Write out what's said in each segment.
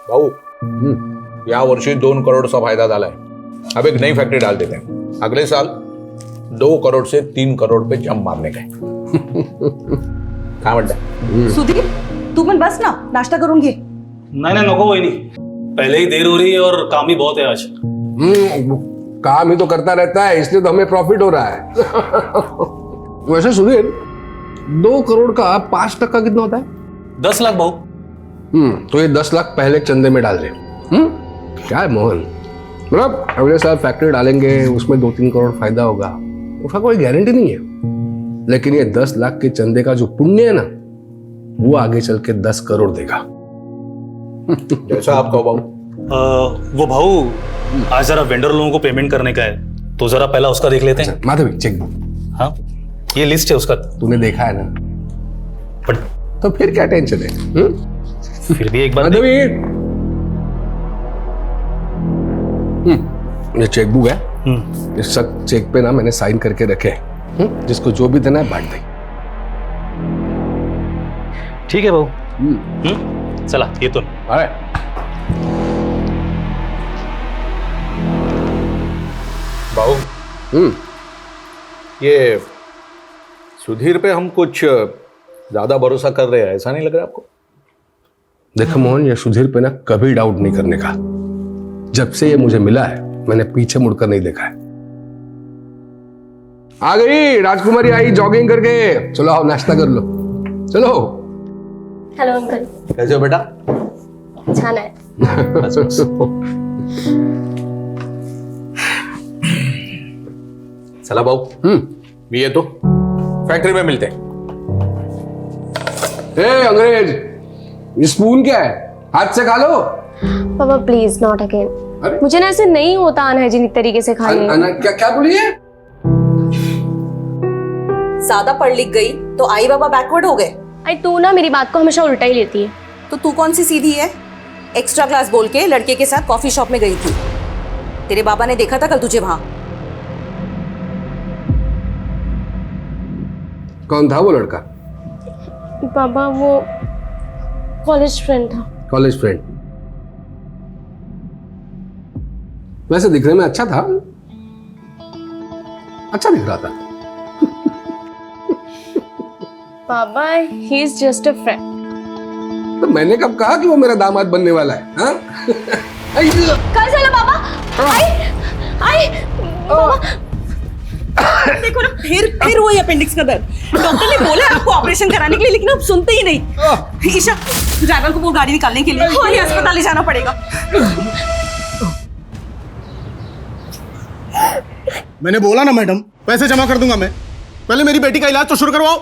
भाऊ या वर्षी 2 करोड़चा फायदा झालाय. अब एक नई फैक्ट्री डाल देते हैं. अगले साल 2 करोड़ से 3 करोड़ पे जंप मारने का है. काय म्हणताय? सुधीर तू पण बस ना, नाश्ता करून घे. नहीं नको वही नहीं, पहले ही देर हो रही है और काम ही बहुत है आज. काम ही तो करता रहता है, इसलिए तो हमें प्रॉफिट हो रहा है. वैसे सुधीर 2 करोड़ का 5% कितना होता है? 10 लाख भाऊ. तो ये 10 लाख पहले चंदे में डाल दे. क्या है मोहन, मतलब अगले साल फैक्ट्री डालेंगे, उसमें 2-3 करोड़ फायदा होगा, उसका कोई गारंटी नहीं है. लेकिन ये 10 लाख के चंदे का जो पुण्य है ना, वो आगे चल के 10 करोड़ देगा. जैसा आप कहो भाऊ. वो भाऊ आज जरा वेंडर लोगों को पेमेंट करने का है, तो जरा पहला उसका देख लेते हैं. Madhavi cheque book. हाँ ये लिस्ट है उसका. तूने देखा है ना, बट तो फिर क्या टेंशन है? फिर भी एक बार माधवी ये चेक बुक है. इस सब चेक पे ना मैंने साइन करके रखे हैं. जिसको जो भी देना है बांट दे. ठीक है भाऊ. चला ये तो अरे भाऊ ये सुधीर पे हम कुछ ज्यादा भरोसा कर रहे हैं, ऐसा नहीं लग रहा आपको? देखो मोहन, ये सुधीर पे ना कभी डाउट नहीं करने का. जब से ये मुझे मिला है मैंने पीछे मुड़कर नहीं देखा है. आ गई राजकुमारी, आई जॉगिंग करके. चलो आओ नाश्ता कर लो. चलो. Hello uncle. कैसे हो बेटा? छान है. चला भाऊ. मी येतो, फैक्ट्री में मिलते हैं. अंग्रेज, ये स्पून क्या है? हाथ से खा लो. पापा प्लीज नॉट अगेन. अरे? मुझे ना ऐसे नहीं होता अनहाइजीनिक तरीके से खाने. क्या बोली है? ज्यादा पढ़ लिख गई तो आई बाबा बैकवर्ड हो गए. आई तू ना मेरी बात को हमेशा उल्टा ही लेती है. तो तू कौन सी सीधी है? एक्स्ट्रा क्लास बोल के लड़के के साथ कॉफी शॉप में गई थी. तेरे बाबा ने देखा था कल तुझे वहां. कौन था वो लड़का? पापा वो कॉलेज फ्रेंड था. College friend? वैसे दिखने में अच्छा था, अच्छा दिख रहा था. पापा he is just a friend. तो मैंने कब कहा कि वो मेरा दामाद बनने वाला है? हाँ? कल चला पापा. आई पापा देखो ना, फिर वही अपेंडिक्स का दर्द. डॉक्टर ने बोला आपको ऑपरेशन कराने के लिए, लेकिन आप सुनते ही नहीं. ईशा ड्राइवर को वो गाड़ी निकालने के लिए और अस्पताल ले जाना पड़ेगा. मैंने बोला ना मैडम, पैसे जमा कर दूंगा मैं. पहले मेरी बेटी का इलाज तो शुरू करवाओ.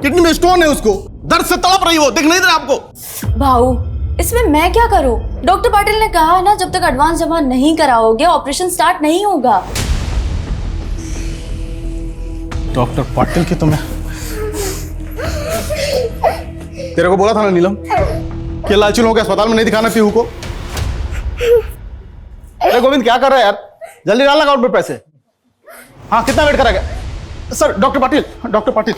किडनी में स्टोन है, उसको दर्द से तड़प रही हो, दिख नहीं रहा आपको? भाऊ इसमें मैं क्या करूं? डॉक्टर पाटिल ने कहा ना, जब तक एडवांस जमा नहीं कराओगे ऑपरेशन स्टार्ट नहीं होगा. डॉक्टर पाटिल की तो मैं तेरे को बोला था ना नीलम कि लालची लोगों के अस्पताल में नहीं दिखाना पीहू को. अरे गोविंद क्या कर रहा है यार? जल्दी डाल अकाउंट में पैसे. हाँ कितना वेट करा गया? सर डॉक्टर पाटिल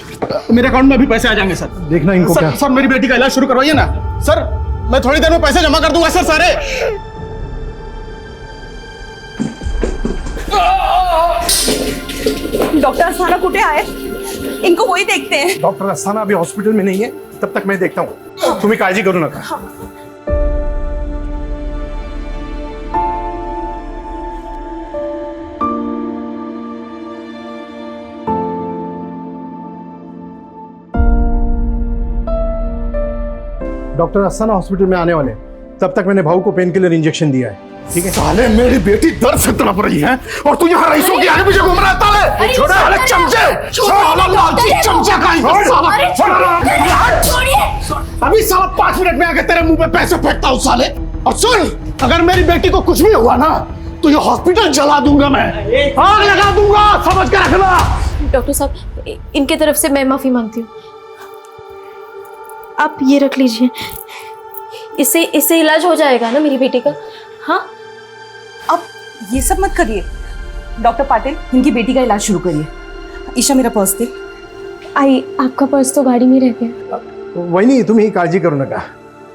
मेरे अकाउंट में अभी पैसे आ जाएंगे सर. देखना इनको क्या. सर मेरी बेटी का इलाज शुरू करवाइए ना सर. मैं थोड़ी देर में पैसे जमा कर दूंगा सर सारे. डॉक्टर अस्थाना कुठे आहे? इनको वही देखते हैं. डॉक्टर अस्थाना अभी हॉस्पिटल में नहीं है, तब तक मैं देखता हूँ. तुम्हें काळजी करू नका. डॉक्टर अस्थाना हॉस्पिटल में आने वाले हैं, तब तक मैंने भाऊ को पेन किलर इंजेक्शन दिया है. ठीक है. साले मेरी बेटी दर्द से तड़प रही है और तू यहाँ रईसों के आगे पीछे घूम रहा है. ताले छोड़े साले चमचे. साला लालची चमचा का अभी साला 5 मिनट में आके तेरे मुंह पे पैसे फेंकता हूँ साले. और सुन, अगर मेरी बेटी को कुछ भी हुआ ना तो ये हॉस्पिटल जला दूंगा मैं, आग लगा दूंगा, समझ के रखना. डॉक्टर साहब इनके तरफ से मैं माफी मांगती हूँ. आप ये रख लीजिए, इससे इलाज हो जाएगा ना मेरी बेटी का. हाँ अब ये सब मत करिए. डॉक्टर पाटिल इनकी बेटी का इलाज शुरू करिए. ईशा मेरा पर्स दे. आई आपका पर्स तो गाड़ी में रह गया. वही नहीं, तुम ही काळजी करू नका.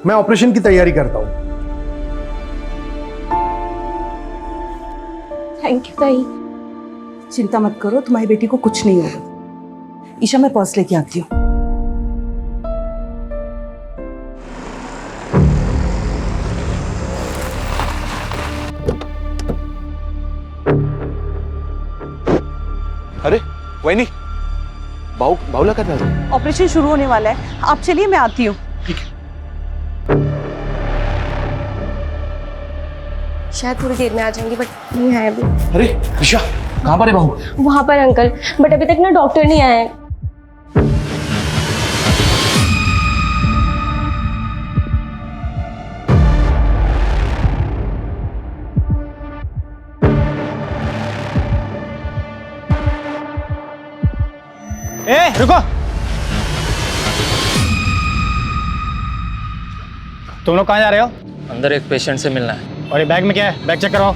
मैं ऑपरेशन की तैयारी करता हूँ. थैंक यू ताई। चिंता मत करो, तुम्हारी बेटी को कुछ नहीं होगा। ईशा, मैं पर्स लेके आती हूँ। अरे वही बाउला कर रहा है। ऑपरेशन शुरू होने वाला है, आप चलिए, मैं आती हूँ। शायद थोड़ी देर में आ जाएंगे, बट नहीं आए अभी। अरे ईशा, कहाँ पर है बहू? वहां पर अंकल, बट अभी तक ना डॉक्टर नहीं आए हैं। रुको। तुम लोग कहाँ जा रहे हो? अंदर एक पेशेंट से मिलना है। और ये बैग में क्या है? बैग चेक करवाओ।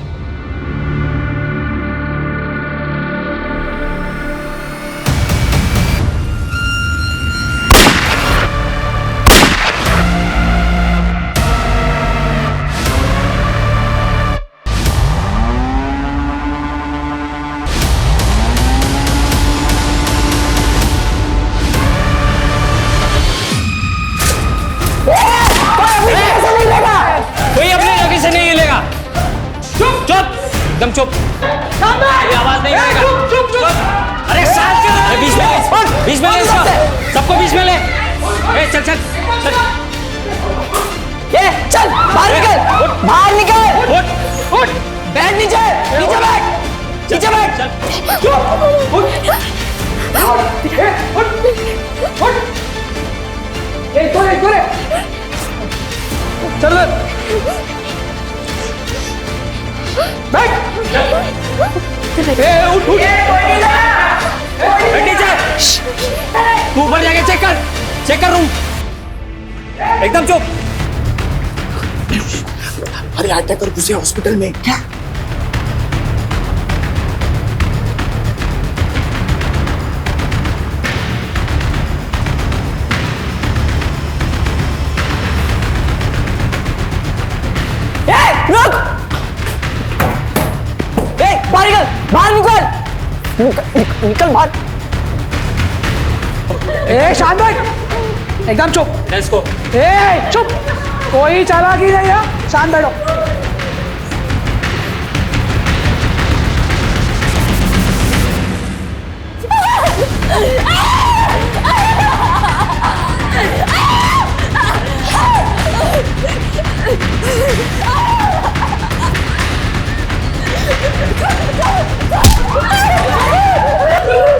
कोई अपने जगह से नहीं हिलेगा। चुप चुप, एकदम चुप। कोई आवाज नहीं करेगा। चुप चुप। अरे साथ के बीच में ले इसको। सबको बीच में ले। ए चल चल चल। ये चल बाहर निकल, बाहर निकल। उठ उठ। बैठ नीचे, नीचे बैठ, नीचे बैठ। चुप उठ। चल बैठ। उठ उठ। बैठ नीचे। तू ऊपर जाके चेक कर रूम। एकदम चुप। अरे अटैक कर घुसे हॉस्पिटल में क्या? रुक! बाहर निकल, बाहर निकल, निकल बाहर। शांत बैठ, एकदम चुप। Let's go. चुप, कोई चालाकी नहीं है, शांत बैठो।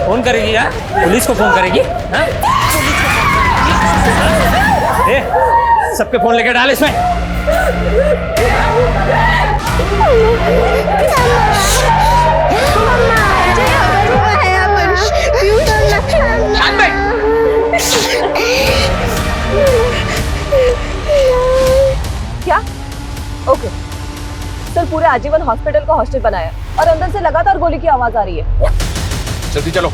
फोन करेगी यार, पुलिस को फोन करेगी। हाँ? ए, सबके फोन लेके डाल इसमें। शांत बैठ। क्या? ओके सर, पूरे आजीवन हॉस्पिटल को हॉस्टल बनाया और अंदर से लगातार गोली की आवाज आ रही है। जल्दी चलो।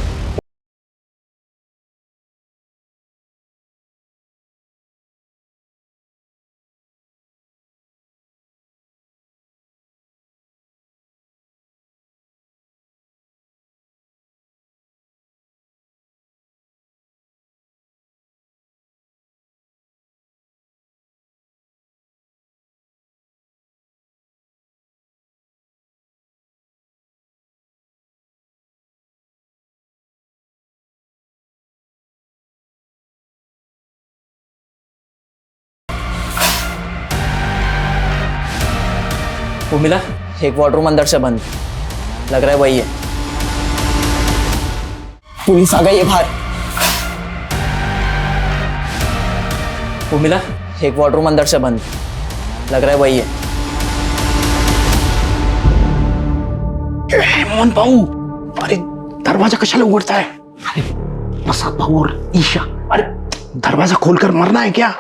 वो मिला? एक वार्डरूम अंदर से बंद, लग रहा है वही है। पुलिस आ गई है बाहर। वो मिला? एक वार्डरूम अंदर से बंद, लग रहा है वही है। मोहन भाऊ, अरे दरवाजा कशाला उघडता है? अरे प्रसाद भाऊ और ईशा, अरे दरवाजा खोलकर मरना है क्या?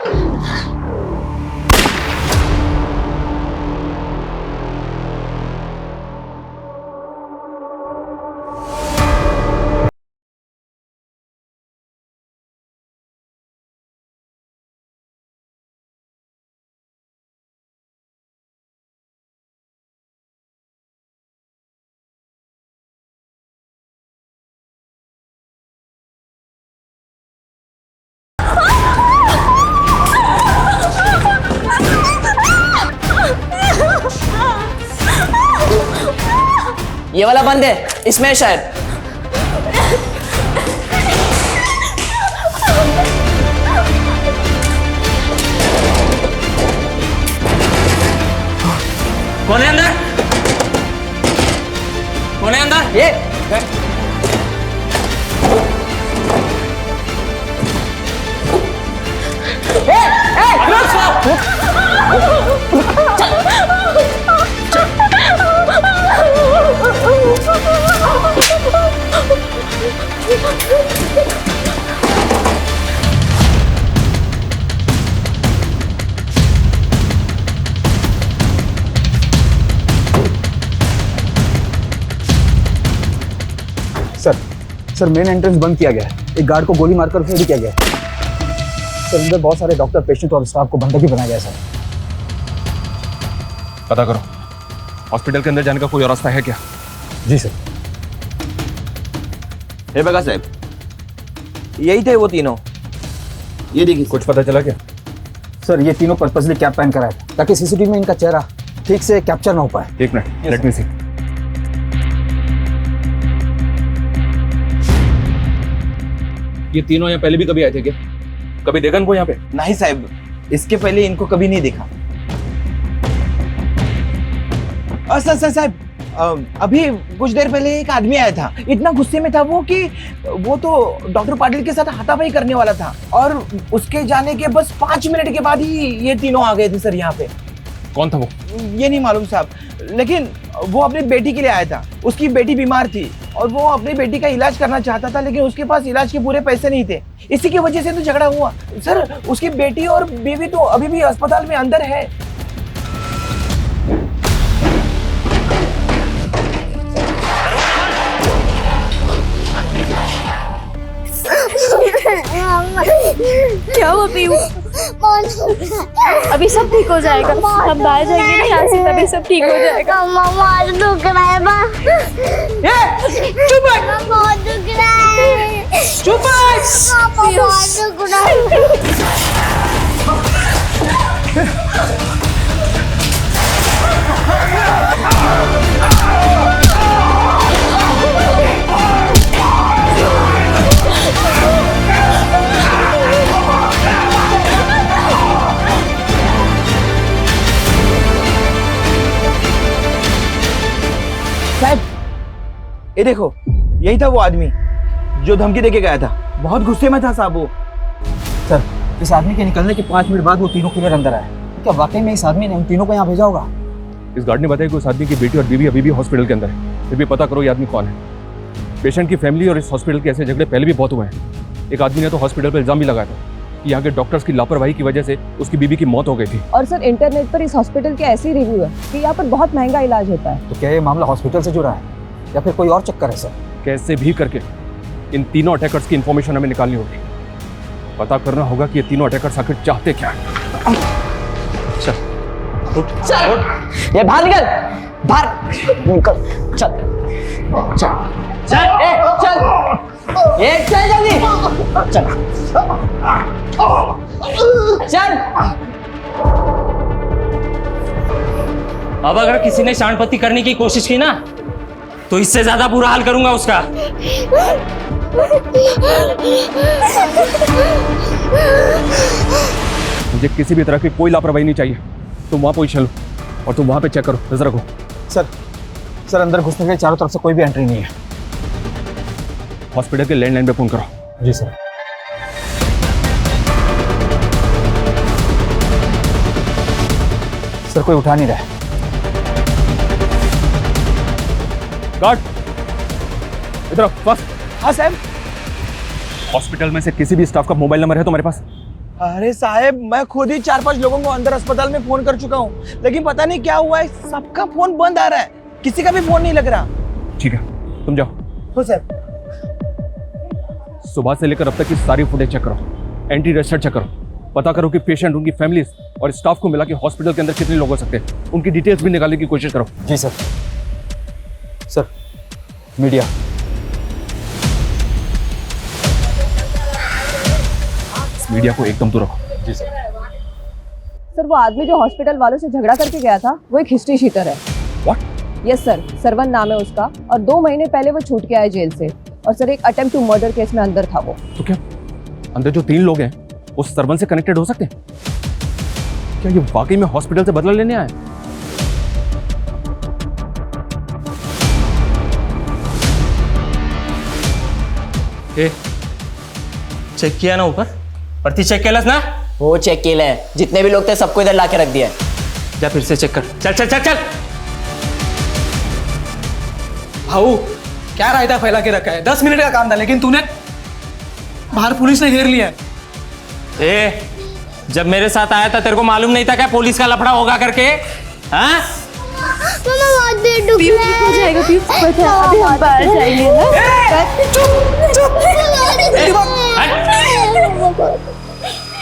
ये वाला बंद है, इसमें है शायद। कौन है अंदर? कौन है अंदर? ये सर मेन एंट्रेंस बंद किया गया है। एक गार्ड को गोली मारकर फेल किया गया है। सर अंदर बहुत सारे डॉक्टर, पेशेंट और स्टाफ को बंधक ही बनाया गया है सर। पता करो हॉस्पिटल के अंदर जाने का कोई और रास्ता है क्या? जी सर। हे बगा साहब, यही थे वो तीनों। ये देखिए कुछ पता चला क्या? सर, ये तीनों पर्पसली कैप पहन कर आए थे ताकि सीसीटीवी में इनका चेहरा ठीक से कैप्चर ना हो पाए। एक मिनट, लेट मी सी। ये तीनों यहाँ पहले भी कभी आए थे क्या? कभी देखा इनको यहाँ पे? नहीं साहब, इसके पहले इनको कभी नहीं देखा। सर साहब, अभी कुछ देर पहले एक आदमी आया था। इतना गुस्से में था वो कि वो तो डॉक्टर पाटिल के साथ हाथापाई करने वाला था, और उसके जाने के बस 5 मिनट के बाद ही ये तीनों आ गए थे सर यहाँ पे। कौन था वो? ये नहीं मालूम साहब, लेकिन वो अपनी बेटी के लिए आया था। उसकी बेटी बीमार थी और वो अपनी बेटी का इलाज करना चाहता था, लेकिन उसके पास इलाज के पूरे पैसे नहीं थे। इसी की वजह से तो झगड़ा हुआ सर। उसकी बेटी और बीवी तो अभी भी अस्पताल में अंदर है। क्या हुआ पीयू? अभी सब ठीक हो जाएगा। हम बाहर जाएंगे ना यहाँ से, तभी सब ठीक हो जाएगा। बहुत दुख रहा है माँ। चुप बहुत दुख रहा है। चुप बहुत दुख रहा है। ये देखो, यही था वो आदमी जो धमकी देके गया था। बहुत गुस्से में था साहब वो। सर, इस आदमी के निकलने के 5 मिनट बाद वो तीनों किलर अंदर आए। क्या वाकई में इस आदमी ने उन तीनों को यहाँ भेजा होगा? इस गार्ड ने बताया कि उस आदमी की बेटी और बीवी अभी भी हॉस्पिटल के अंदर है। फिर भी पता करो ये आदमी कौन है। पेशेंट की फैमिली और इस हॉस्पिटल के ऐसे झगड़े पहले भी बहुत हुए हैं। एक आदमी ने तो हॉस्पिटल पर इल्जाम भी लगाया था कि यहाँ के डॉक्टर्स की लापरवाही की वजह से उसकी बीवी की मौत हो गई थी। और सर, इंटरनेट पर इस हॉस्पिटल के ऐसे रिव्यू है कि यहाँ पर बहुत महंगा इलाज होता है। तो क्या ये मामला हॉस्पिटल से जुड़ा है या फिर कोई और चक्कर है सर? कैसे भी करके इन तीनों अटैकर्स की इंफॉर्मेशन हमें निकालनी होगी। पता करना होगा कि ये तीनों अटैकर्स आखिर चाहते क्या हैं। चल, चल, ये बाहर निकल, बाहर निकल, चल, चल, चल, चल जल्दी, चल, चल। अब अगर किसी ने शांतपत्ति करने की कोशिश की ना, तो इससे ज्यादा बुरा हाल करूंगा उसका। मुझे किसी भी तरह की कोई लापरवाही नहीं चाहिए। तुम वहां पोजीशन लो और तुम वहां पे चेक करो, नजर रखो। सर अंदर घुसने के चारों तरफ से कोई भी एंट्री नहीं है। हॉस्पिटल के लैंडलाइन पे फोन करो। जी सर। सर, कोई उठा नहीं रहा है। गार्ड, इधर आओ, बस। हाँ साहब। हॉस्पिटल में से किसी भी स्टाफ का मोबाइल नंबर है तुम्हारे पास? अरे साहब, मैं खुद ही 4-5 लोगों को अंदर अस्पताल में फोन कर चुका हूँ, लेकिन पता नहीं क्या हुआ है, सबका फोन बंद आ रहा है। किसी का भी फोन नहीं लग रहा। ठीक है, तुम जाओ। हो साहब। सुबह से लेकर अब तक की सारी फुटेज चेक करो, एंटी रजिस्टर चेक करो, पता करो कि पेशेंट, उनकी फैमिली और स्टाफ को मिला के हॉस्पिटल के अंदर कितने लोग हो सकते हैं, उनकी डिटेल्स भी निकालने की कोशिश करो। जी सर। Sir, media. मीडिया को एकदम दूर रखो। जी सर। सर, वो आदमी जो हॉस्पिटल वालों से झगड़ा करके गया था, वो एक हिस्ट्री शीटर है। व्हाट? यस सर, सरवन नाम है उसका और 2 महीने पहले वो छूट के आया जेल से। और सर एक अटेम्प्ट टू मर्डर केस में अंदर था वो। तो क्या अंदर जो 3 लोग हैं उस सरवन से कनेक्टेड हो सकते हैं? क्या ये वाकई में हॉस्पिटल से बदला लेने आए? चेक किया ना ऊपर? प्रति चेक केलस ना? वो चेक केले है, जितने भी लोग थे सबको इधर लाके रख दिया है। जा फिर से चेक कर। चल चल चल चल। भाऊ क्या रायता फैला के रखा है? 10 मिनट का काम था, लेकिन तूने बाहर पुलिस ने घेर लिया है। ए, जब मेरे साथ आया था तेरे को मालूम नहीं था क्या पुलिस का लफड़ा होगा करके? हाँ? मामा बहुत देर डूब रहा है। हो जाएगा पीयू, बता अभी हम बाहर जाएंगे ना।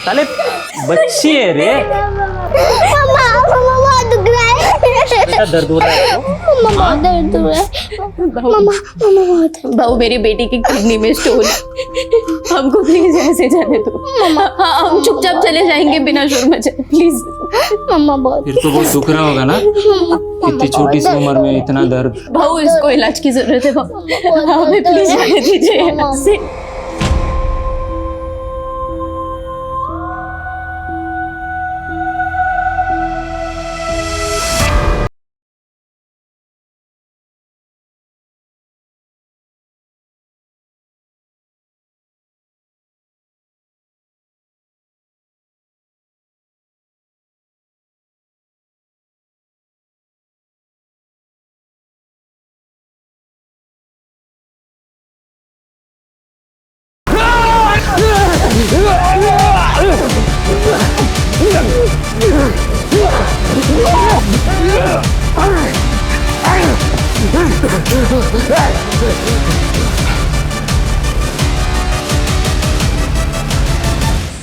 साले बच्ची है रे। मामा बहुत दुख रहा है। बेटा दर्द हो रहा है आपको? मामा बहुत दर्द हो रहा है। मामा बहुत। भाऊ मेरी बेटी की किडनी में स्टोन है, हमको प्लीज ऐसे जाने दो। हाँ हम चुपचाप चले जाएंगे बिना शोर मचाए, प्लीज। मामा बहुत। फिर तो बहुत दुख रहा होगा ना, इतनी छोटी सी उम्र में इतना दर्द। भाऊ इसको इलाज की जरूरत है भाऊ, हमें प्लीज जाने दीजिए यहाँ से।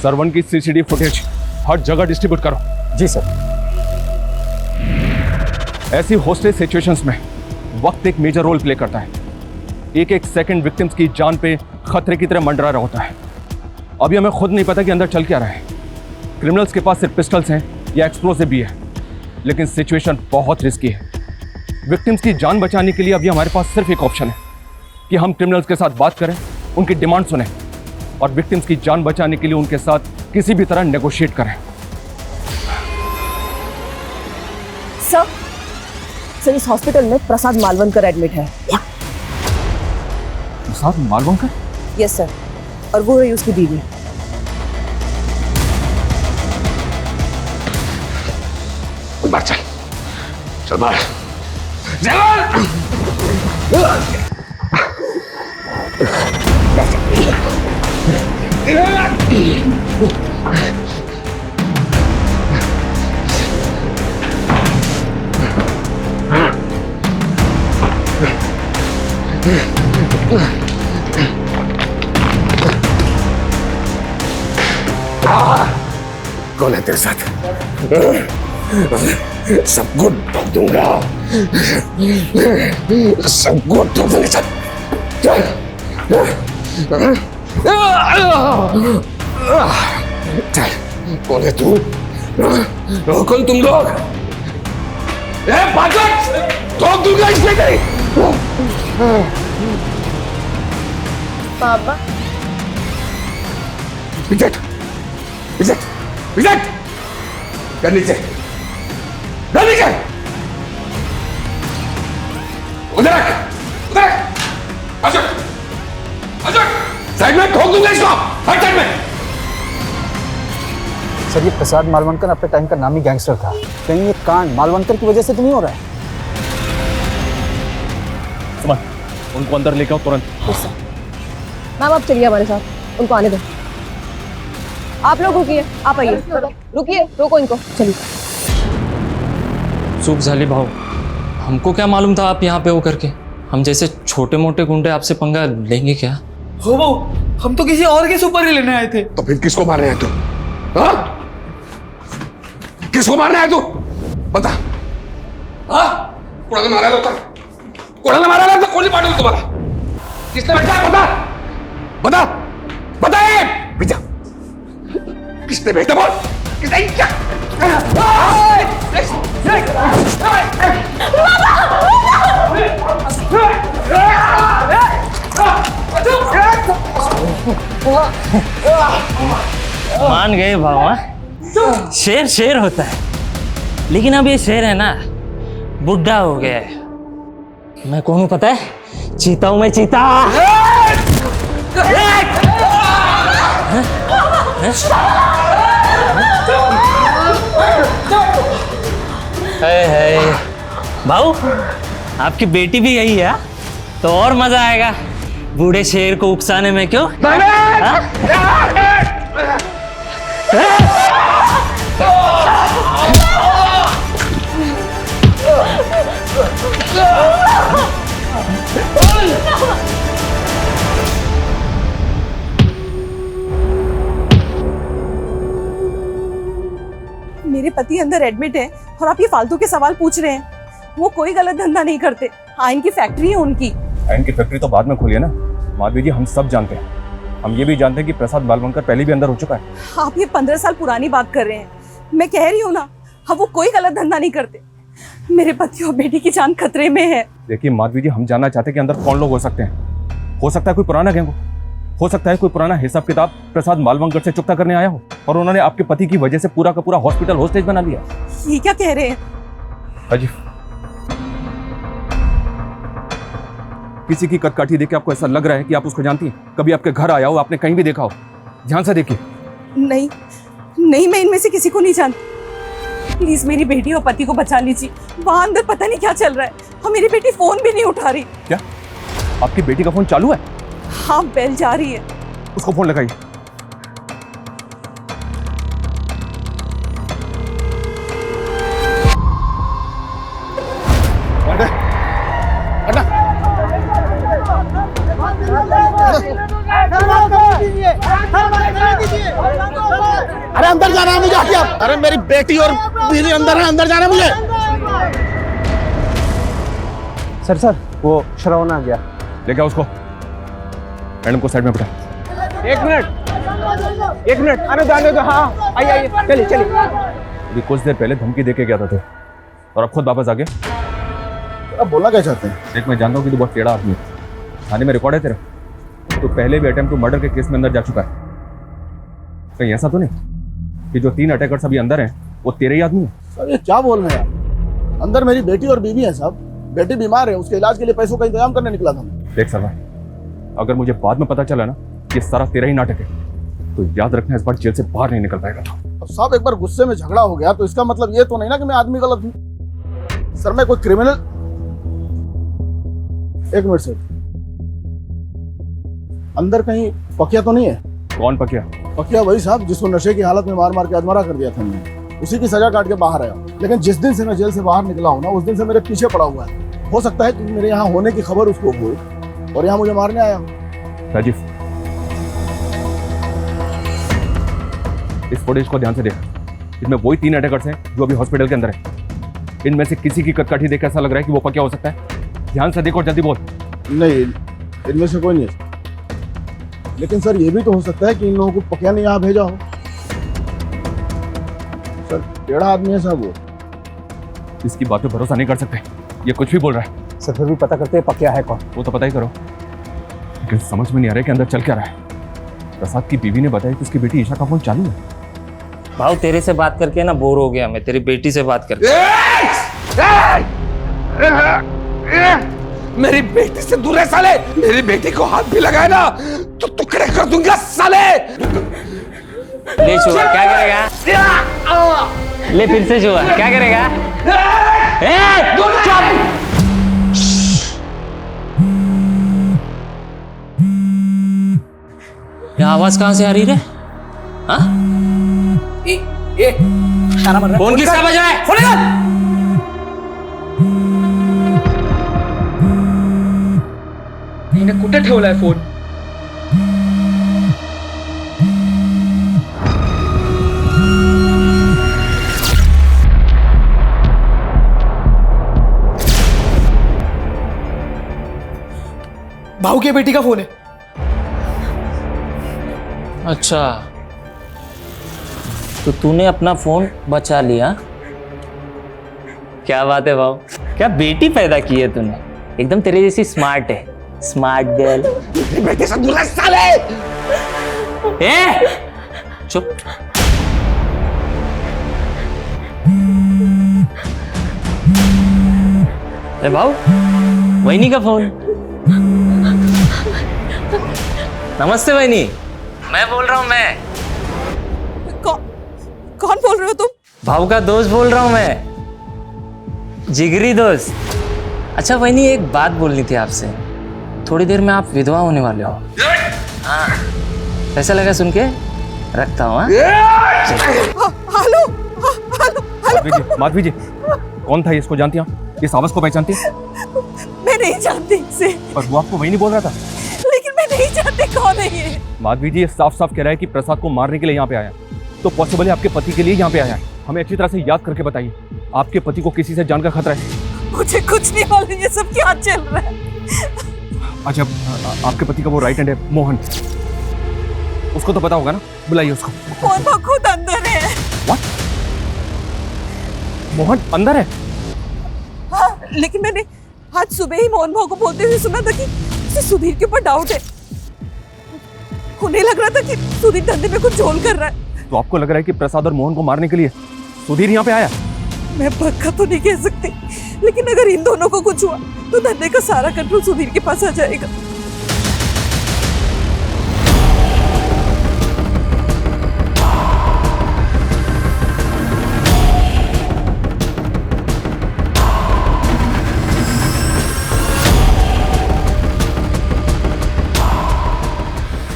सरवन की सीसीटीवी फुटेज हर जगह डिस्ट्रीब्यूट करो। जी सर। ऐसी हॉस्टेज सिचुएशंस में वक्त एक मेजर रोल प्ले करता है। एक एक सेकंड विक्टिम्स की जान पे खतरे की तरह मंडरा रहा होता है। अभी हमें खुद नहीं पता कि अंदर चल क्या रहा है। क्रिमिनल्स के पास सिर्फ पिस्टल्स हैं या एक्सप्लोसिव भी है, लेकिन सिचुएशन बहुत रिस्की है। विक्टिम्स की जान बचाने के लिए अभी हमारे पास सिर्फ एक ऑप्शन है कि हम क्रिमिनल्स के साथ बात करें, उनकी डिमांड सुनें और विक्टिम्स की जान बचाने के लिए उनके साथ किसी भी तरह नेगोशिएट करें। सर इस हॉस्पिटल में प्रसाद मालवनकर एडमिट है। प्रसाद मालवनकर? यस सर, और वो रही उसकी बीवी। बाहर चल, चल बाहर। कौन है तेरे साथ? सबको ठोक दूंगा, सबको ठोक दूंगा। चल चल, कौन है तू? कौन तुम लोग? ठोक दूंगा इसमें कहीं। पापा विजट, विजट, विजट, कर नीचे, कर नीचे, उधर रख, उधर रख, अशोक, अशोक, साइड में ठोक दूंगा इसको, हर साइड में। सर ये प्रसाद मालवनकर अपने टाइम का नामी गैंगस्टर था, कहीं ये कांड मालवनकर की वजह से तो नहीं हो रहा है? सुमन, उनको अंदर लेके आओ तुरंत। मैम आप चलिए हमारे साथ, उनको आने दो। आप लोग रुकिए, आप आइए, रुकिए, रोको इनको, चलिए। चूक झाली भाऊ, हमको क्या मालूम था आप यहाँ पे हो करके। हम जैसे छोटे मोटे गुंडे आपसे पंगा लेंगे क्या? हो भाऊ, हम तो किसी और के सुपर ही लेने आए थे। तो फिर किसको मारने आया तू? हाँ? किसको मारने आया तू? बता। हाँ? कुड़ाने मारा है तो कुड़ाने मारा है तो कौन सी पार्टी है तुम्हारा? किसने भेजा है? बता, बता, बता ये! भेजा। किसने भेजा बोल? किसने क्या? मान गए भाव, शेर शेर होता है, लेकिन अब ये शेर है ना बुढ़ा हो गया है। मैं कौन हूं पता है? चीता हूं मैं, चीता। भाऊ, आपकी बेटी भी यही है तो और मजा आएगा बूढ़े शेर को उकसाने में। क्यों? मेरे पति अंदर एडमिट है और आप ये फालतू के सवाल पूछ रहे हैं। वो कोई गलत धंधा नहीं करते। हाँ, इनकी फैक्ट्री है उनकी। इनकी फैक्ट्री तो बाद में खोली है ना माधवी जी, हम सब जानते हैं। हम ये भी जानते हैं कि प्रसाद मालवंकर पहले भी अंदर हो चुका है। आप ये 15 साल पुरानी बात कर रहे हैं। मैं कह रही हूँ ना, हाँ वो कोई गलत धंधा नहीं करते। मेरे पति और बेटी की जान खतरे में है। देखिए माधवी जी, हम जानना चाहते हैं कि अंदर कौन लोग हो सकते हैं। हो सकता है कोई पुराना गैंग हो सकता है कोई पुराना हिसाब किताब प्रसाद मालवंकर से चुकता करने आया हो और उन्होंने आपके पति की वजह से पूरा का पूरा हॉस्पिटल होस्टेज बना लिया। ये क्या कह रहे हैं? अजी, किसी की कदकाठी देख के आपको ऐसा लग रहा है कि आप उसको जानती हैं? कभी आपके घर आया हो, आपने कहीं भी देखा हो? ध्यान से देखिए। नहीं नहीं, मैं इनमें से किसी को नहीं जानती। प्लीज मेरी बेटी और पति को बचा लीजिए। वहां अंदर पता नहीं क्या चल रहा है और मेरी बेटी फोन भी नहीं उठा रही। क्या आपकी बेटी का फोन चालू है? हाँ, बेल जा रही है। उसको फोन लगाइए। अरे अंदर जाना है मुझे, हटिए आप। अरे मेरी बेटी और बीवी अंदर है, अंदर जाना है मुझे। सर वो श्रवण आ गया। लेके आओ उसको। मैडम को साइड में बिठा। एक मिनट आने दो। हाँ आइए चलिए। अभी कुछ देर पहले धमकी देके गया था थे और अब खुद वापस आ गए। अब बोलना क्या चाहते हैं? देख, मैं जानता हूँ कि तू बहुत टेढ़ा आदमी है। थाने में रिकॉर्ड है तेरा। तो पहले भी अटेम्प्ट टू मर्डर के केस में अंदर जा चुका है। कहीं ऐसा तो नहीं कि जो 3 अटैकर्स अभी अंदर हैं वो तेरे ही आदमी है? सर ये क्या बोल रहे हैं आप? अंदर मेरी बेटी और बीवी है साहब। बेटी बीमार है, उसके इलाज के लिए पैसों का इंतजाम करने निकला था। देख सरवा, अगर मुझे बाद में पता चला ना कि सारा तेरा ही नाटक है तो याद रखना, इस बार जेल से बाहर नहीं निकल पाएगा। अब साहब एक बार गुस्से में झगड़ा हो गया तो इसका मतलब ये तो नहीं ना कि मैं आदमी गलत हूँ। सर मैं कोई क्रिमिनल। एक मिनट सर, अंदर कहीं पकिया तो नहीं है? कौन पकिया? पकिया वही साहब जिसको नशे की हालत में मार मार के अधमरा कर दिया था मैंने। उसी की सजा काट के बाहर आया। लेकिन जिस दिन से मैं जेल से बाहर निकला हूँ ना, उस दिन से मेरे पीछे पड़ा हुआ है। हो सकता है कि मेरे यहाँ होने की खबर उसको हो और यहाँ मुझे मारने आया हो। राजीव, इस फुटेज को ध्यान से देख। इसमें वही 3 अटैकर्स हैं जो अभी हॉस्पिटल के अंदर है। इनमें से किसी की कदकाठी देख ऐसा लग रहा है कि वो पकिया हो सकता है। ध्यान से देखो, जल्दी बोल। नहीं, इनमें से कोई नहीं है। लेकिन सर ये भी तो हो सकता है कि इन लोगों को पकिया ने यहाँ भेजा हो। सर टेढ़ा आदमी है साहब वो। इसकी बात पे भरोसा नहीं कर सकते, ये कुछ भी बोल रहा है। सर फिर भी पता करते हैं पकिया है कौन। वो तो पता ही करो, लेकिन समझ में नहीं आ रहा है कि अंदर चल क्या रहा है। प्रसाद की बीवी ने बताया कि उसकी बेटी ईशा का फोन चालू है। भाव तेरे से बात करके ना बोर हो गया मैं, तेरी बेटी से बात करके। मेरी बेटी से दूर है साले। मेरी बेटी को हाथ भी लगाए ना तो टुकड़े कर दूंगा साले। ले छुआ, क्या करेगा? ले फिर से छुआ, क्या करेगा? ये आवाज कहां से आ रही रे? हाँ? फोन किसका बज रहा है? फोन निकाल। कुठे ठेवलाय फोन? भाऊ की बेटी का फोन है। अच्छा, तो तूने अपना फोन बचा लिया। क्या बात है भाऊ, क्या बेटी पैदा की है तूने? एकदम तेरे जैसी स्मार्ट है, स्मार्ट गर्ल। बेटे से दूर रह साले। ए चुप। अरे भाऊ, वहीनी का फोन। नमस्ते वहीनी, मैं बोल रहा हूँ। मैं कौन बोल रहे हो तुम? भाऊ का दोस्त बोल रहा हूँ मैं, जिगरी दोस्त। अच्छा वहीनी, एक बात बोलनी थी आपसे। थोड़ी देर में आप विधवा होने वाले हो। हाँ, कैसा लगा सुन के? रखता हूँ। हेलो माधवी जी, कौन था ये? इसको जानती हैं आप? इस आवाज को पहचानती हैं? मैं नहीं जानती इसे। पर वो आपको वही नहीं बोल रहा था। लेकिन मैं नहीं जानती कौन है ये। माधवी जी, ये साफ साफ कह रहा है कि प्रसाद को मारने के लिए यहाँ पे आया। तो पॉसिबल है आपके पति के लिए यहाँ पे आया है। हमें अच्छी तरह से याद करके बताइए, आपके पति को किसी से जान का खतरा है? मुझे कुछ नहीं मालूम, ये सब क्या चल रहा है। अच्छा, आपके पति का वो राइट हैंड है मोहन, उसको तो पता होगा ना? बुलाइए उसको। मोहन खुद अंदर है। What? मोहन अंदर है? हाँ, लेकिन मैंने आज सुबह ही मोहन भाव को बोलते हुए सुना था कि उसे सुधीर के ऊपर डाउट है। उन्हें लग रहा था कि सुधीर धंधे में कुछ झोल कर रहा है। तो आपको लग रहा है कि प्रसाद और मोहन को मारने के लिए सुधीर यहाँ पे आया? मैं पक्का तो नहीं कह सकती, लेकिन अगर इन दोनों को कुछ हुआ तो धंधे का सारा कंट्रोल सुधीर के पास आ जाएगा।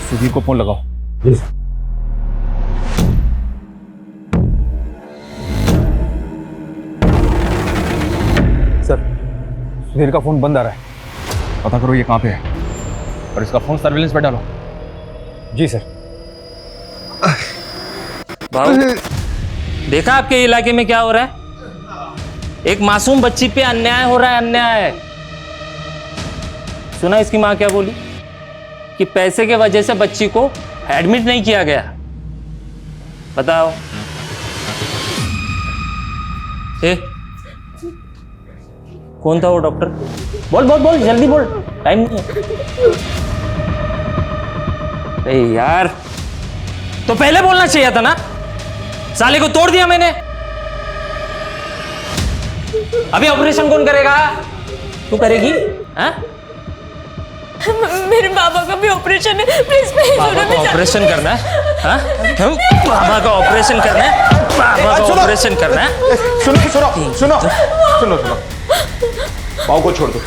सुधीर को फोन लगाओ। सर, सुधीर का फोन बंद आ रहा है। पता करो ये कहाँ पे है और इसका फोन सर्विलेंस पे डालो। जी सर। भाऊ, देखा आपके इलाके में क्या हो रहा है? एक मासूम बच्ची पे अन्याय हो रहा है, अन्याय। सुना इसकी माँ क्या बोली? कि पैसे के वजह से बच्ची को एडमिट नहीं किया गया। बताओ। ए, कौन था वो डॉक्टर? बोल बोल बोल, जल्दी बोल, टाइम नहीं है। अरे यार, तो पहले बोलना चाहिए था ना। साले को तोड़ दिया मैंने। अभी ऑपरेशन कौन करेगा? तू करेगी? हाँ? मेरे बाबा का भी ऑपरेशन है, प्लीज बाबा का ऑपरेशन करना है? हाँ? बाबा का ऑपरेशन करना है? बाबा का ऑपरेशन करना है? सुनो सुनो सुनो सुनो सुनो, बाबू को छोड़ दो,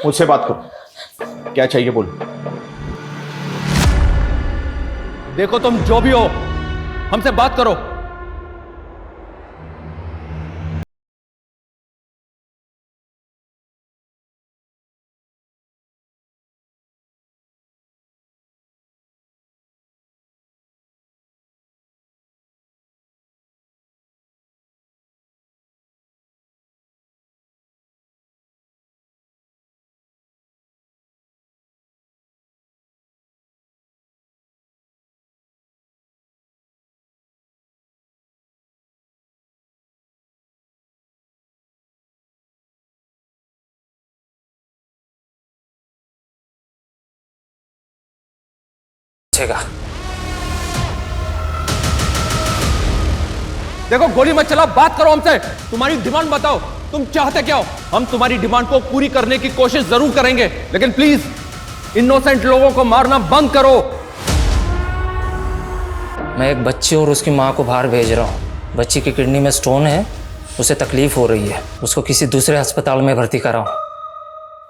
मुझसे बात करो। क्या चाहिए बोलो। देखो तुम जो भी हो, हमसे बात करो। देखो, गोली मत चलाओ, बात करो हमसे। तुम्हारी डिमांड बताओ, तुम चाहते क्या हो? हम तुम्हारी डिमांड को पूरी करने की कोशिश जरूर करेंगे, लेकिन प्लीज इनोसेंट लोगों को मारना बंद करो। मैं एक बच्ची और उसकी माँ को बाहर भेज रहा हूँ। बच्ची की किडनी में स्टोन है, उसे तकलीफ हो रही है। उसको किसी दूसरे अस्पताल में भर्ती कराओ।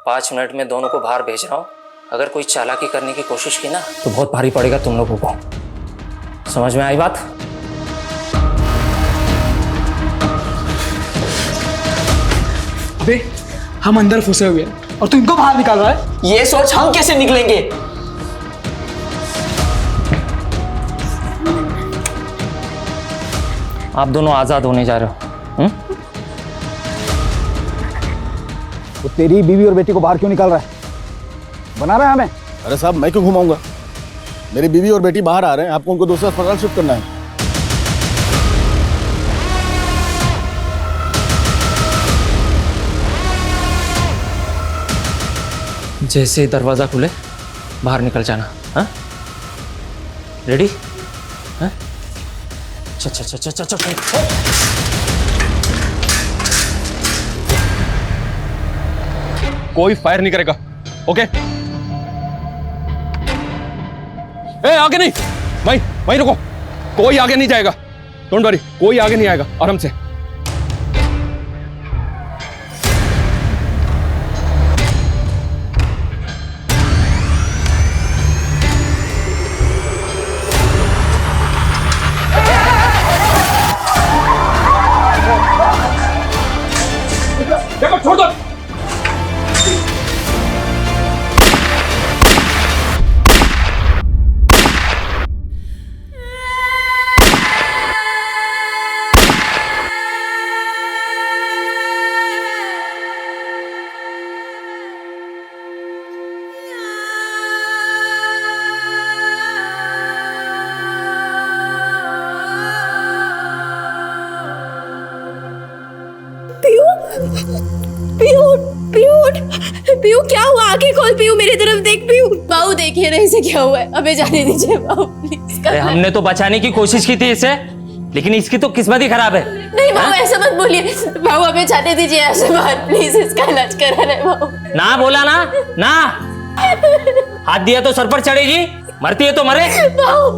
5 मिनट में दोनों को बाहर भेज रहा हूँ। अगर कोई चालाकी करने की कोशिश की ना तो बहुत भारी पड़ेगा तुम लोगों को। समझ में आई बात? अबे, हम अंदर फंसे हुए हैं और तू इनको बाहर निकाल रहा है। ये सोच हम कैसे निकलेंगे? आप दोनों आजाद होने जा रहे हो। वो तेरी बीवी और बेटी को बाहर क्यों निकाल रहा है? बना रहा है हमें? अरे साहब, मैं क्यों घुमाऊंगा? मेरी बीवी और बेटी बाहर आ रहे हैं, आपको उनको दूसरा अस्पताल शिफ्ट करना है। जैसे ही दरवाज़ा खुले बाहर निकल जाना। हाँ, रेडी? हाँ, चल चल चल चल चल चल। कोई फायर नहीं करेगा, ओके? ए, आगे नहीं, वहीं रुको। कोई आगे नहीं जाएगा, डोंट वरी, कोई आगे नहीं आएगा, आराम से। देखो, छोड़ दो। पीयू क्या हुआ? आंखें खोल पीयू, मेरी तरफ देख पीयू। बाबू देखिए ना इसे क्या हुआ है, हमें जाने दीजिए बाबू प्लीज। अरे हमने तो बचाने की कोशिश की थी इसे, लेकिन इसकी तो किस्मत ही खराब है। नहीं बाबू ऐसा मत बोलिए, बाबू हमें जाने दीजिए ऐसे बात प्लीज, इसका इलाज करा रहे बाबू। ना बोला ना, ना हाथ दिया तो सर पर चढ़ेगी, मरती है तो मरे। बाबू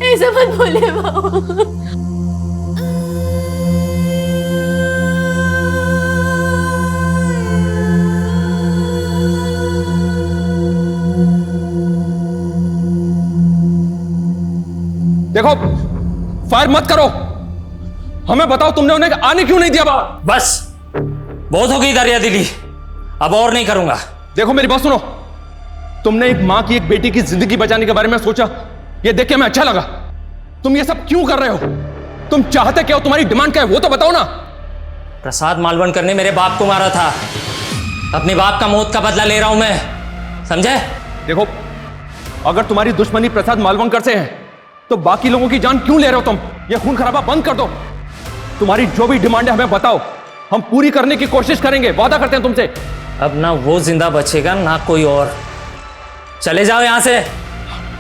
ऐसा मत बोलिए बाबू। देखो, फायर मत करो, हमें बताओ तुमने उन्हें आने क्यों नहीं दिया बाहर? बस बहुत हो गई दरिया दिली, अब और नहीं करूंगा। देखो मेरी बात सुनो, तुमने एक मां की एक बेटी की जिंदगी बचाने के बारे में सोचा, ये देख के हमें अच्छा लगा। तुम ये सब क्यों कर रहे हो? तुम चाहते क्या हो? तुम्हारी डिमांड क्या है वो तो बताओ ना। प्रसाद मालवणकर ने मेरे बाप को मारा था, अपने बाप का मौत का बदला ले रहा हूं मैं, समझे? देखो, अगर तुम्हारी दुश्मनी प्रसाद मालवणकर से है तो बाकी लोगों की जान क्यों ले रहे हो तुम? ये खून खराबा बंद कर दो। तुम्हारी जो भी डिमांड है हमें बताओ, हम पूरी करने की कोशिश करेंगे, वादा करते हैं तुमसे। अब ना वो जिंदा बचेगा ना कोई और। चले जाओ यहां से।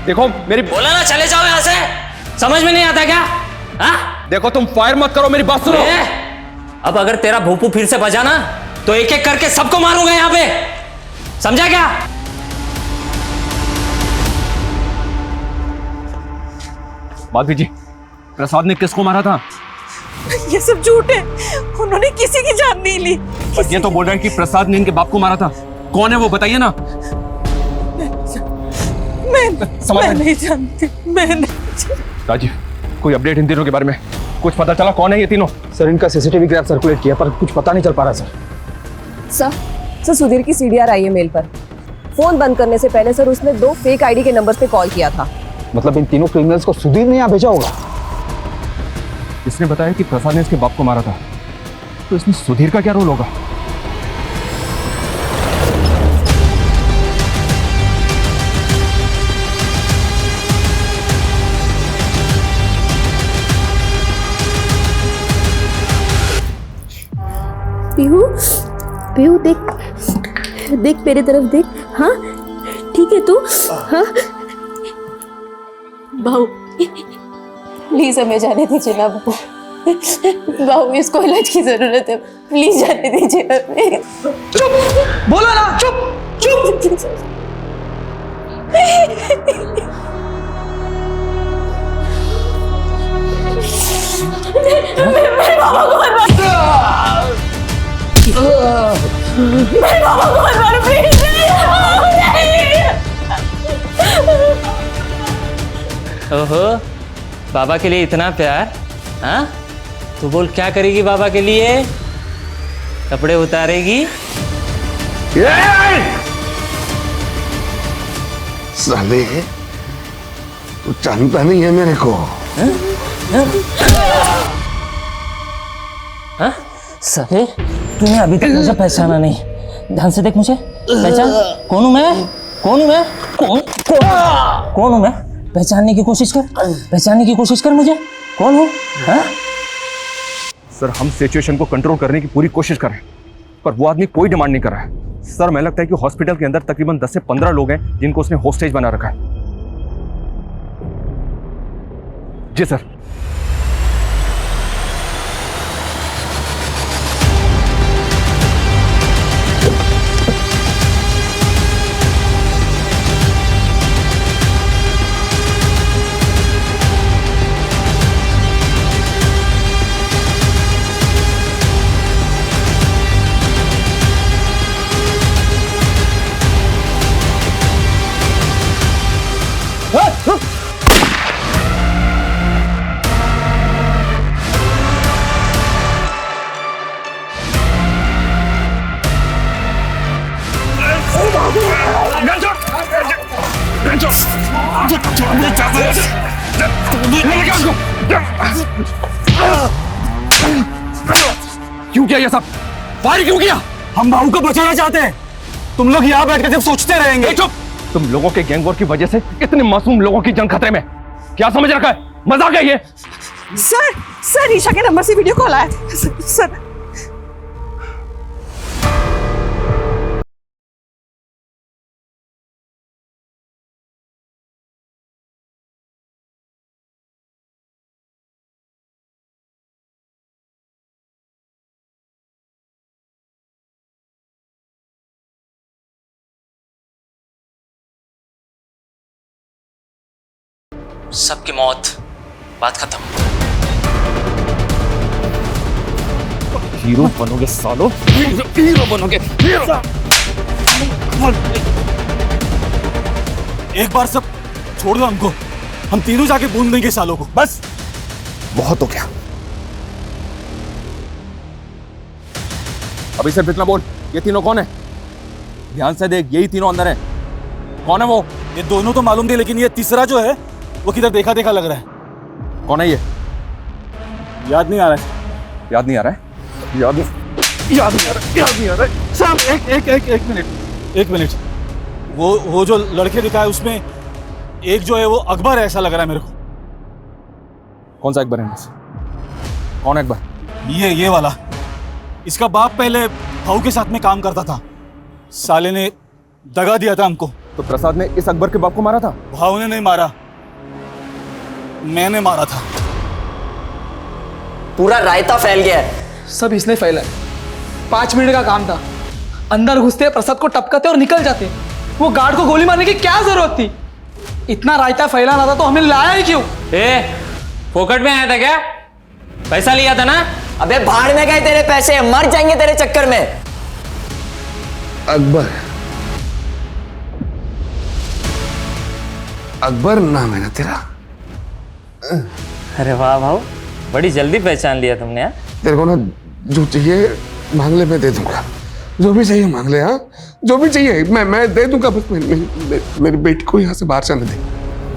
देखो मेरी बोला ना, चले जाओ यहां से। समझ में नहीं आता क्या? हाँ? देखो तुम फायर मत करो, मेरी बात सुनो। अब अगर तेरा भूपू फिर से बजा ना तो एक एक करके सबको मारूंगा यहां पे, समझा क्या? माधवी जी, प्रसाद ने किसको मारा था? ये सब झूठ है, उन्होंने किसी की जान नहीं ली। ये तो बोल रहे हैं कि प्रसाद ने इनके बाप को मारा था। कौन है वो बताइए ना। मैं नहीं जानती, मैं नहीं। राजीव, कोई अपडेट इन तीनों के बारे में? कुछ पता चला कौन है ये तीनों? सर इनका सीसीटीवी ग्राफ सर्कुलेट किया पर कुछ पता नहीं चल पा रहा सर सुधीर की सीडीआर आई है मेल पर। फोन बंद करने से पहले सर उसने 2 फेक आईडी के नंबर पे कॉल किया था। मतलब इन तीनों क्रिमिनल्स को सुधीर ने यहाँ भेजा होगा। इसने बताया कि प्रसाद ने इसके बाप को मारा था, तो इसमें सुधीर का क्या रोल होगा? पीयू देख मेरी तरफ देख। हाँ ठीक है तू? हाँ बाबू प्लीज हमें जाने दीजिए ना बाबू। बाबू इसको इलाज की जरूरत है, प्लीज जाने दीजिए हमें। चुप, बोला ना, चुप चुप। मेरे बाबा को मत मारो, मेरे बाबा को मत मारो प्लीज। ओहो, बाबा के लिए इतना प्यार? हाँ, तू बोल क्या करेगी बाबा के लिए? कपड़े उतारेगी? साले, तू जानता नहीं है मेरे को। साले, तूने अभी तक मुझे पहचाना नहीं। ध्यान से देख मुझे, पहचान। कौन हूं मैं? कौन हूं मैं? कौन हूं मैं? पहचानने की कोशिश कर, पहचानने की कोशिश कर मुझे। कौन हूं? हाँ? सर, हम सिचुएशन को कंट्रोल करने की पूरी कोशिश कर रहे हैं, पर वो आदमी कोई डिमांड नहीं कर रहा है। सर मैं लगता है कि हॉस्पिटल के अंदर तकरीबन 10 से 15 लोग हैं जिनको उसने होस्टेज बना रखा है। जी सर। क्यों किया ये सब? फायर क्यों किया? हम भाऊ को बचाना चाहते हैं। तुम लोग यहाँ बैठ कर जब सोचते रहेंगे। चुप! तुम लोगों के गैंग वॉर की वजह से इतने मासूम लोगों की जान खतरे में। क्या समझ रखा है? मजाक है ये? सर ईशा के नंबर से वीडियो कॉल आया था सर। सबकी मौत, बात खत्म। हीरो बनोगे सालो, हीरो बनोगे। एक बार सब छोड़ दो हमको, हम तीनों जाके बूंद देंगे सालों को। बस बहुत हो गया। अभी सिर्फ इतना बोल, ये तीनों कौन है? ध्यान से देख, यही तीनों अंदर है। कौन है वो? ये दोनों तो मालूम थे, लेकिन ये तीसरा जो है वो किधर देखा देखा लग रहा है। कौन है ये? याद नहीं आ रहा है। याद नहीं आ रहा है? याद नहीं आ रहा है। साहब एक मिनट। वो जो लड़के दिखाए उसमें एक जो है वो अकबर है, ऐसा लग रहा है मेरे को। कौन सा अकबर है? कौन है अकबर? ये वाला। इसका बाप पहले भाऊ के साथ में काम करता था। साले ने दगा दिया था हमको। तो प्रसाद ने इस अकबर के बाप को मारा था? भाऊ ने नहीं मारा, मैंने मारा था। पूरा रायता फैल गया है। सब इसने फैला है। 5 मिनट का काम था। अंदर घुसते प्रसाद को टपकाते और निकल जाते। वो गार्ड को गोली मारने की क्या जरूरत थी? इतना रायता फैलाना था तो हमें लाया ही क्यों? फोकट में आया था क्या? पैसा लिया था ना? अबे भाड़ में गए तेरे पैसे, मर जाएंगे तेरे चक्कर में। अकबर नाम है ना तेरा? अरे वाह भाऊ, बड़ी जल्दी पहचान लिया तुमने। हाँ, तेरे को ना जो चाहिए मांग ले, मैं दे दूंगा। जो भी चाहिए मांग ले। हाँ, जो भी चाहिए मैं दे दूंगा। बस मेरी बेटी को यहाँ से बाहर जाने दे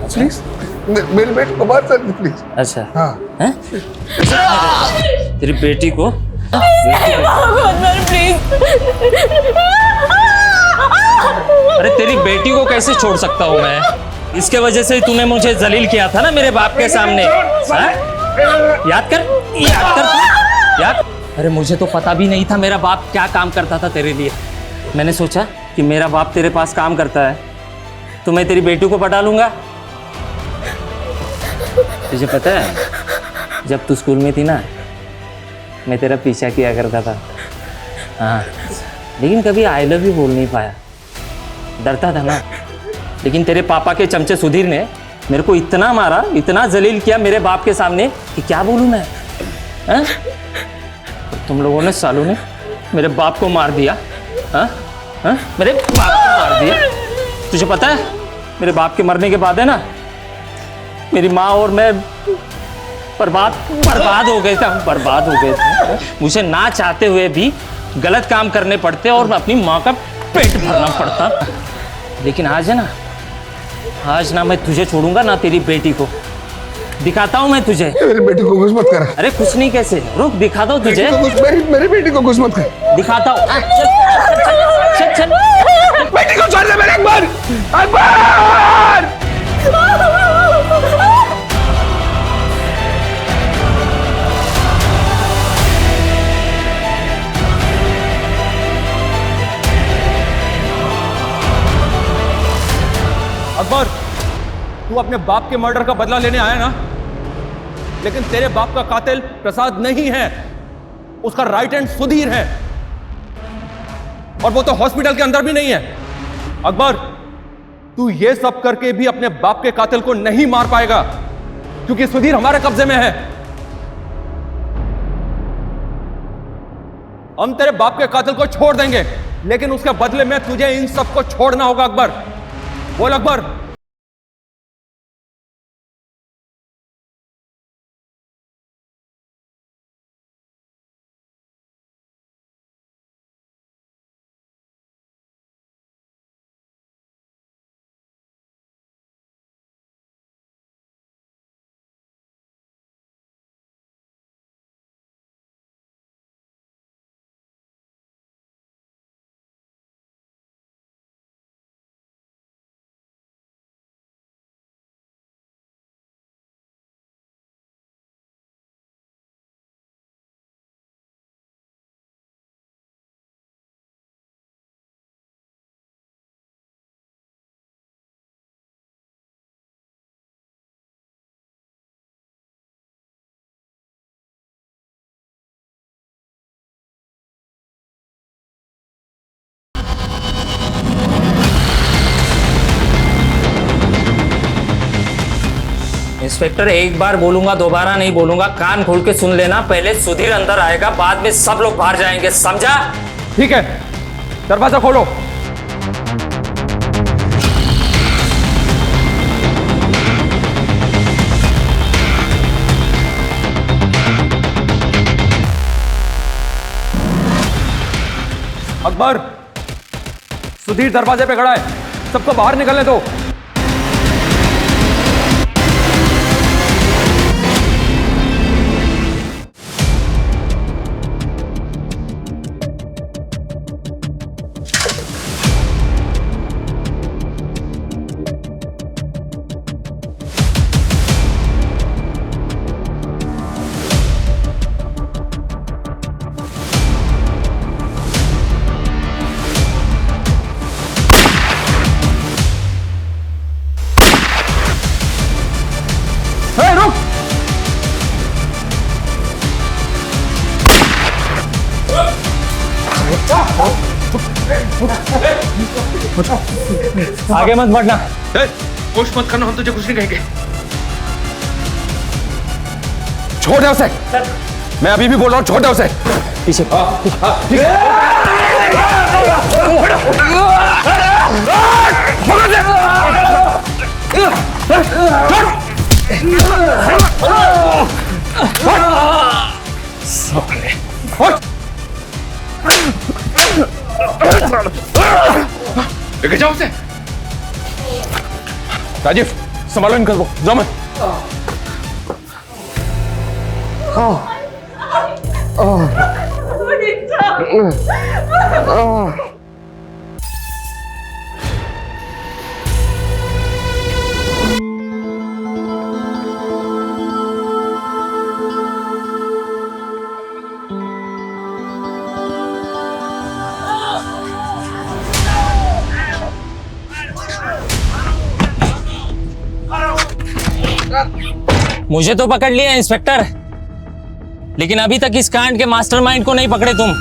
प्लीज। मेरी बेटी को बाहर जाने दे प्लीज। अच्छा हाँ। तेरी बेटी को अरे तेरी बेटी को कैसे छोड़ सकता हूँ मैं? इसके वजह से तूने मुझे जलील किया था ना मेरे बाप के सामने। याद कर। अरे मुझे तो पता भी नहीं था मेरा बाप क्या काम करता था तेरे लिए। मैंने सोचा कि मेरा बाप तेरे पास काम करता है तो मैं तेरी बेटी को पटा लूंगा। तुझे पता है जब तू स्कूल में थी ना, मैं तेरा पीछा किया करता था। हाँ, लेकिन कभी आई लव यू बोल नहीं पाया, डरता था ना। लेकिन तेरे पापा के चमचे सुधीर ने मेरे को इतना मारा, इतना जलील किया मेरे बाप के सामने कि क्या बोलूं मैं। हाँ? तुम लोगों ने, सालों ने मेरे बाप को मार दिया। हाँ? हाँ? मेरे बाप को मार दिया। तुझे पता है मेरे बाप के मरने के बाद है ना, मेरी माँ और मैं बर्बाद हो गए थे। बर्बाद हो गए थे। मुझे ना चाहते हुए भी गलत काम करने पड़ते और अपनी माँ का पेट भरना पड़ता। लेकिन आज है ना, आज ना मैं तुझे छोड़ूंगा ना तेरी बेटी को। दिखाता हूँ मैं तुझे। मेरी बेटी को कुछ मत कर। अरे कुछ नहीं, कैसे? रुक, दिखाता हूँ तुझे। मेरी बेटी को कुछ मत कर। दिखाता हूँ। चल। बेटी को छोड़ दे मेरे अकबर। तू अपने बाप के मर्डर का बदला लेने आया ना, लेकिन तेरे बाप का कातिल प्रसाद नहीं है, उसका राइट हैंड सुधीर है, और वो तो हॉस्पिटल के अंदर भी नहीं है। अकबर, तू ये सब करके भी अपने बाप के कातिल को नहीं मार पाएगा, क्योंकि सुधीर हमारे कब्जे में है। हम तेरे बाप के कातिल को छोड़ देंगे, लेकिन उसके बदले में तुझे इन सबको छोड़ना होगा। अकबर, बोल अकबर। इंस्पेक्टर, एक बार बोलूंगा, दोबारा नहीं बोलूंगा, कान खोल के सुन लेना। पहले सुधीर अंदर आएगा, बाद में सब लोग बाहर जाएंगे, समझा? ठीक है, दरवाजा खोलो। अकबर, सुधीर दरवाजे पे खड़ा है, सबको बाहर निकलने दो। आगे मत बढ़ना। कोशिश मत करना, हम तुझे कुछ नहीं कहेंगे। छोड़ दे उसे। मैं अभी भी बोल रहा हूँ, छोड़ दे उसे। पीछे। लेके जाओ उसे। राजीव, संभालो इनको, जाओ। मैं मुझे तो पकड़ लिया इंस्पेक्टर, लेकिन अभी तक इस कांड के मास्टरमाइंड को नहीं पकड़े तुम।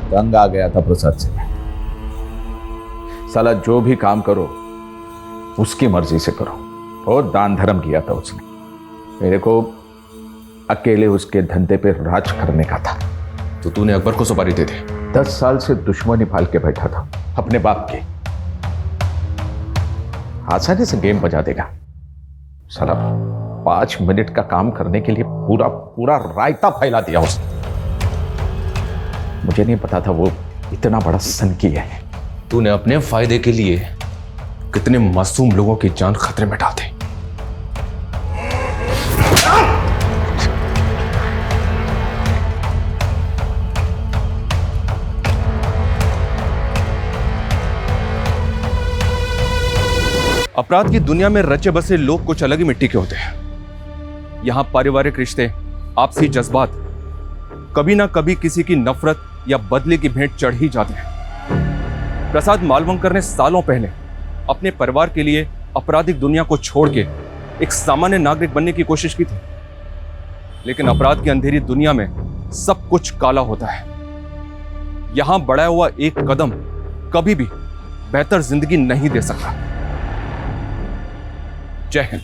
तंग आ गया था प्रसाद से। साला जो भी काम करो उसकी मर्जी से करो। बहुत दान धर्म किया था उसने। मेरे को अकेले उसके धंधे पे राज करने का था। तो तूने अकबर को सुपारी दे दी? 10 साल से दुश्मनी पाल के बैठा था अपने बाप के। आसानी से गेम बजा देगा। साला 5 मिनट का काम करने के लिए पूरा पूरा रायता फैला दिया उसने। मुझे नहीं पता था वो इतना बड़ा सनकी है। तूने अपने फायदे के लिए कितने मासूम लोगों की जान खतरे में डाल दी। अपराध की दुनिया में रचे बसे लोग कुछ अलग ही मिट्टी के होते हैं। यहां पारिवारिक रिश्ते, आपसी जज्बात कभी ना कभी किसी की नफरत या बदले की भेंट चढ़ ही जाते हैं। प्रसाद मालवंकर ने सालों पहले अपने परिवार के लिए आपराधिक दुनिया को छोड़ के एक सामान्य नागरिक बनने की कोशिश की थी, लेकिन अपराध की अंधेरी दुनिया में सब कुछ काला होता है। यहां बढ़ाया हुआ एक कदम कभी भी बेहतर जिंदगी नहीं दे सकता। जय हिंद।